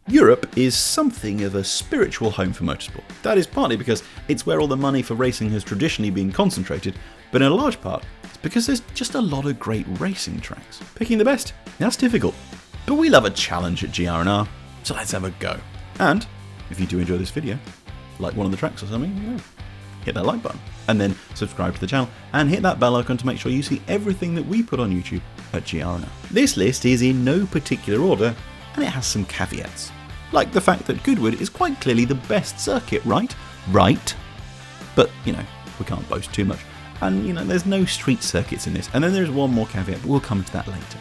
Europe is something of a spiritual home for motorsport. That is partly because it's where all the money for racing has traditionally been concentrated, but in a large part, it's because there's just a lot of great racing tracks. Picking the best, that's difficult. But we love a challenge at GR&R, so let's have a go. And, if you do enjoy this video, like one of the tracks or something, hit that like button. And then subscribe to the channel, and hit that bell icon to make sure you see everything that we put on YouTube at GR&R. This list is in no particular order, and it has some caveats. Like the fact that Goodwood is quite clearly the best circuit, right? Right. But, we can't boast too much. And, there's no street circuits in this. And then there's one more caveat, but we'll come to that later.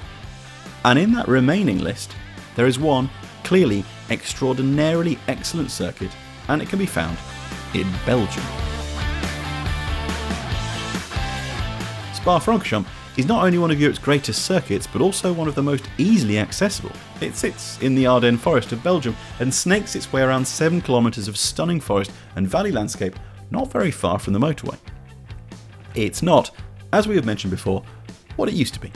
And in that remaining list, there is one clearly extraordinarily excellent circuit, and it can be found in Belgium. Spa-Francorchamps is not only one of Europe's greatest circuits, but also one of the most easily accessible. It sits in the Ardennes forest of Belgium and snakes its way around 7 kilometres of stunning forest and valley landscape not very far from the motorway. It's not, as we have mentioned before, what it used to be.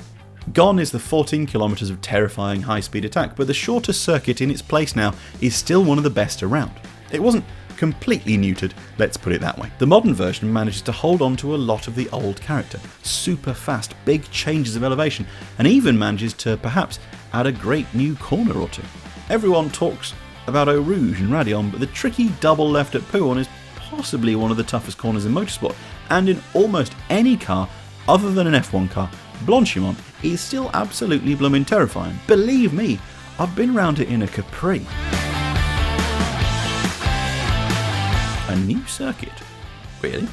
Gone is the 14 kilometres of terrifying high-speed attack, but the shortest circuit in its place now is still one of the best around. It wasn't completely neutered, let's put it that way. The modern version manages to hold on to a lot of the old character, super fast, big changes of elevation, and even manages to perhaps add a great new corner or two. Everyone talks about Eau Rouge and Raidillon, but the tricky double left at Pouin is possibly one of the toughest corners in motorsport, and in almost any car other than an F1 car, Blanchimont is still absolutely blooming terrifying. Believe me, I've been around it in a Capri. A new circuit? Really?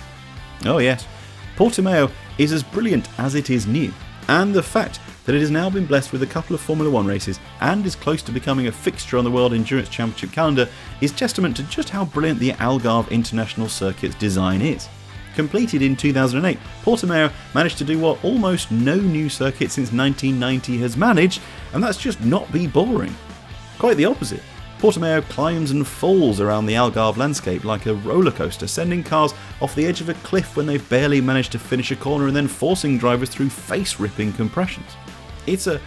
Oh yes. Portimão is as brilliant as it is new, and the fact that it has now been blessed with a couple of Formula 1 races and is close to becoming a fixture on the World Endurance Championship calendar is testament to just how brilliant the Algarve International Circuit's design is. Completed in 2008, Portimão managed to do what almost no new circuit since 1990 has managed, and that's just not be boring. Quite the opposite. Portimão climbs and falls around the Algarve landscape like a roller coaster, sending cars off the edge of a cliff when they've barely managed to finish a corner and then forcing drivers through face-ripping compressions. It's a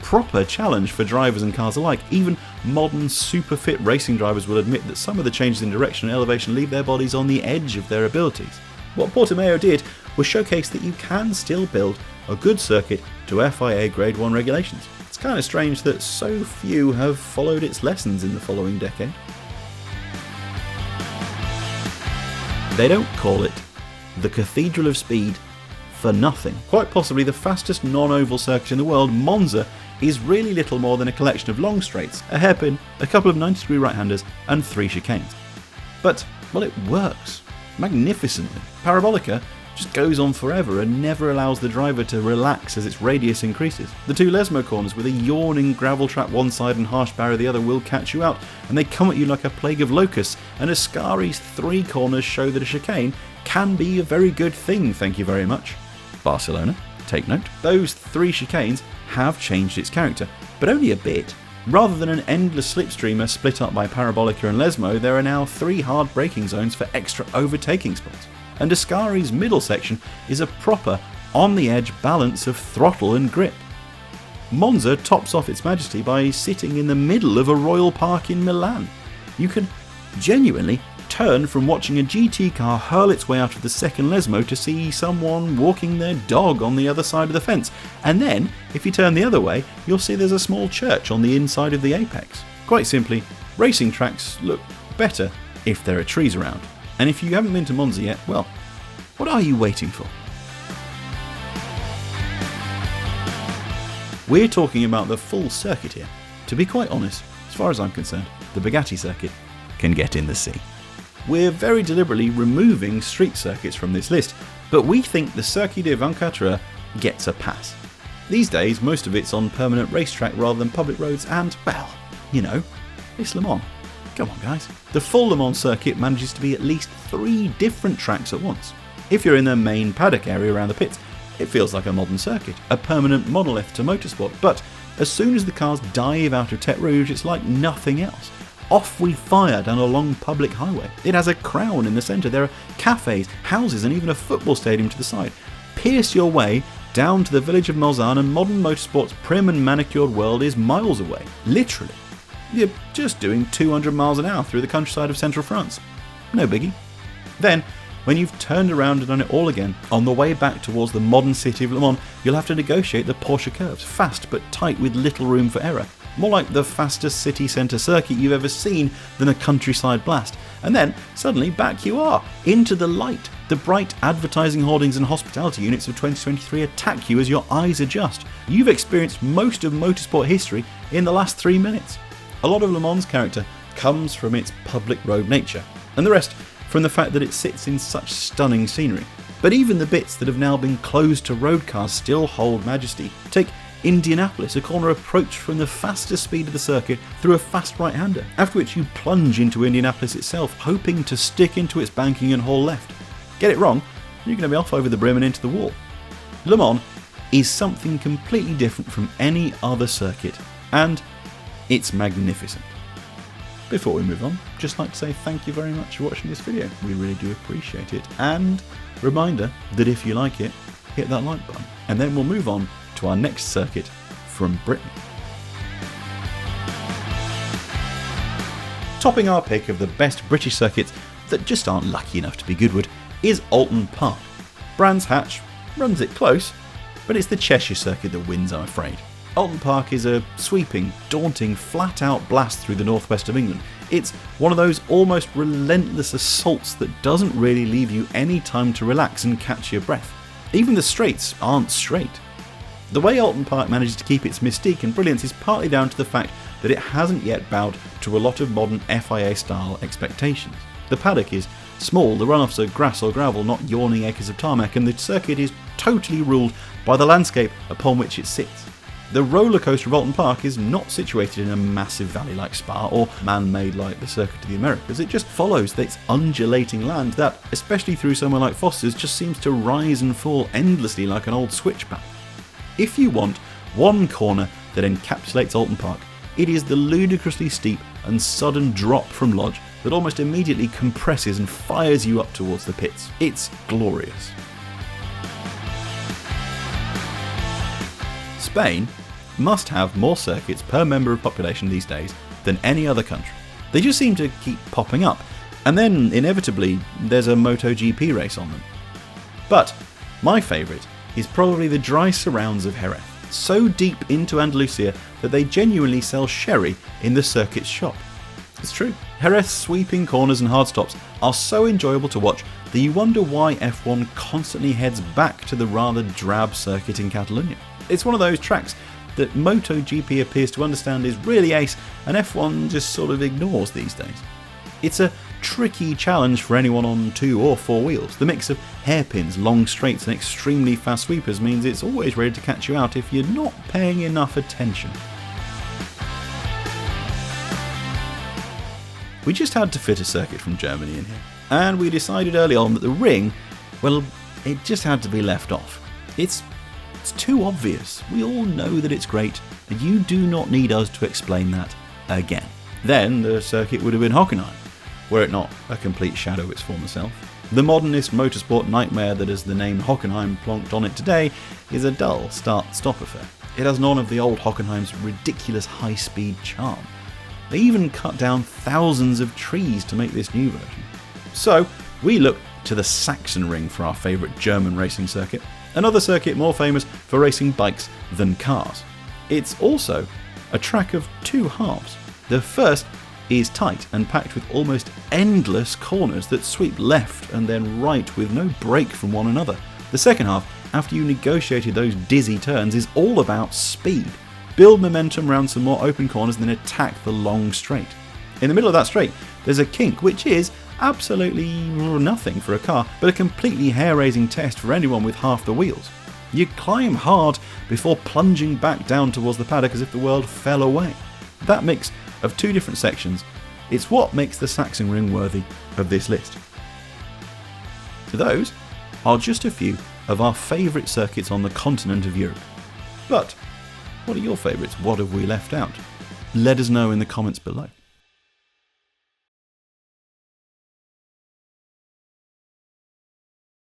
proper challenge for drivers and cars alike. Even modern super fit racing drivers will admit that some of the changes in direction and elevation leave their bodies on the edge of their abilities. What Portimão did was showcase that you can still build a good circuit to FIA Grade 1 regulations. It's kind of strange that so few have followed its lessons in the following decade. They don't call it the Cathedral of Speed for nothing. Quite possibly the fastest non-oval circuit in the world, Monza is really little more than a collection of long straights, a hairpin, a couple of 90-degree right-handers, and 3 chicanes. But, well, it works magnificently. Parabolica just goes on forever and never allows the driver to relax as its radius increases. The 2 Lesmo corners with a yawning gravel trap one side and harsh barrier the other will catch you out, and they come at you like a plague of locusts, and Ascari's 3 corners show that a chicane can be a very good thing, thank you very much. Barcelona, take note. Those 3 chicanes have changed its character, but only a bit. Rather than an endless slipstreamer split up by Parabolica and Lesmo, there are now 3 hard braking zones for extra overtaking spots. And Ascari's middle section is a proper, on-the-edge balance of throttle and grip. Monza tops off its majesty by sitting in the middle of a royal park in Milan. You can genuinely turn from watching a GT car hurl its way out of the second Lesmo to see someone walking their dog on the other side of the fence. And then, if you turn the other way, you'll see there's a small church on the inside of the apex. Quite simply, racing tracks look better if there are trees around. And if you haven't been to Monza yet, well, what are you waiting for? We're talking about the full circuit here. To be quite honest, as far as I'm concerned, the Bugatti circuit can get in the sea. We're very deliberately removing street circuits from this list, but we think the Circuit de 24 Heures gets a pass. These days, most of it's on permanent racetrack rather than public roads and, well, it's Le Mans. Come on guys. The full Le Mans circuit manages to be at least 3 different tracks at once. If you're in the main paddock area around the pits, it feels like a modern circuit, a permanent monolith to motorsport, but as soon as the cars dive out of Tête Rouge, it's like nothing else. Off we fire down a long public highway. It has a crown in the centre, there are cafes, houses and even a football stadium to the side. Pierce your way down to the village of Mulsanne and modern motorsport's prim and manicured world is miles away, literally. You're just doing 200 miles an hour through the countryside of central France. No biggie. Then, when you've turned around and done it all again, on the way back towards the modern city of Le Mans, you'll have to negotiate the Porsche curves, fast but tight with little room for error. More like the fastest city centre circuit you've ever seen than a countryside blast. And then, suddenly, back you are, into the light. The bright advertising hoardings and hospitality units of 2023 attack you as your eyes adjust. You've experienced most of motorsport history in the last 3 minutes. A lot of Le Mans' character comes from its public road nature, and the rest from the fact that it sits in such stunning scenery. But even the bits that have now been closed to road cars still hold majesty. Take Indianapolis, a corner approach from the fastest speed of the circuit through a fast right-hander, after which you plunge into Indianapolis itself, hoping to stick into its banking and haul left. Get it wrong, you're going to be off over the brim and into the wall. Le Mans is something completely different from any other circuit, and it's magnificent. Before we move on, just like to say thank you very much for watching this video. We really do appreciate it. And reminder that if you like it, hit that like button. And then we'll move on to our next circuit from Britain. Topping our pick of the best British circuits that just aren't lucky enough to be Goodwood is Oulton Park. Brands Hatch runs it close, but it's the Cheshire circuit that wins, I'm afraid. Oulton Park is a sweeping, daunting, flat-out blast through the northwest of England. It's one of those almost relentless assaults that doesn't really leave you any time to relax and catch your breath. Even the straights aren't straight. The way Oulton Park manages to keep its mystique and brilliance is partly down to the fact that it hasn't yet bowed to a lot of modern FIA-style expectations. The paddock is small, the runoffs are grass or gravel, not yawning acres of tarmac, and the circuit is totally ruled by the landscape upon which it sits. The roller coaster of Oulton Park is not situated in a massive valley like Spa or man-made like the Circuit of the Americas. It just follows its undulating land that, especially through somewhere like Foster's, just seems to rise and fall endlessly like an old switchback. If you want one corner that encapsulates Oulton Park, it is the ludicrously steep and sudden drop from Lodge that almost immediately compresses and fires you up towards the pits. It's glorious. Spain must have more circuits per member of population these days than any other country. They just seem to keep popping up, and then inevitably there's a MotoGP race on them. But my favourite is probably the dry surrounds of Jerez, so deep into Andalusia that they genuinely sell sherry in the circuit's shop. It's true, Jerez's sweeping corners and hard stops are so enjoyable to watch that you wonder why F1 constantly heads back to the rather drab circuit in Catalonia. It's one of those tracks that MotoGP appears to understand is really ace and F1 just sort of ignores these days. It's a tricky challenge for anyone on 2 or 4 wheels. The mix of hairpins, long straights and extremely fast sweepers means it's always ready to catch you out if you're not paying enough attention. We just had to fit a circuit from Germany in here, and we decided early on that the ring, well, it just had to be left off. It's too obvious. We all know that it's great, and you do not need us to explain that again. Then the circuit would have been Hockenheim, were it not a complete shadow of its former self. The modernist motorsport nightmare that has the name Hockenheim plonked on it today is a dull start-stop affair. It has none of the old Hockenheim's ridiculous high-speed charm. They even cut down thousands of trees to make this new version. So we look to the Sachsenring for our favourite German racing circuit, another circuit more famous for racing bikes than cars. It's also a track of 2 halves. The first is tight and packed with almost endless corners that sweep left and then right with no break from one another. The second half, after you negotiated those dizzy turns, is all about speed. Build momentum around some more open corners and then attack the long straight. In the middle of that straight, there's a kink, which is absolutely nothing for a car, but a completely hair-raising test for anyone with half the wheels. You climb hard before plunging back down towards the paddock as if the world fell away. That mix of 2 different sections, it's what makes the Sachsenring worthy of this list. Those are just a few of our favourite circuits on the continent of Europe. But what are your favourites? What have we left out? Let us know in the comments below.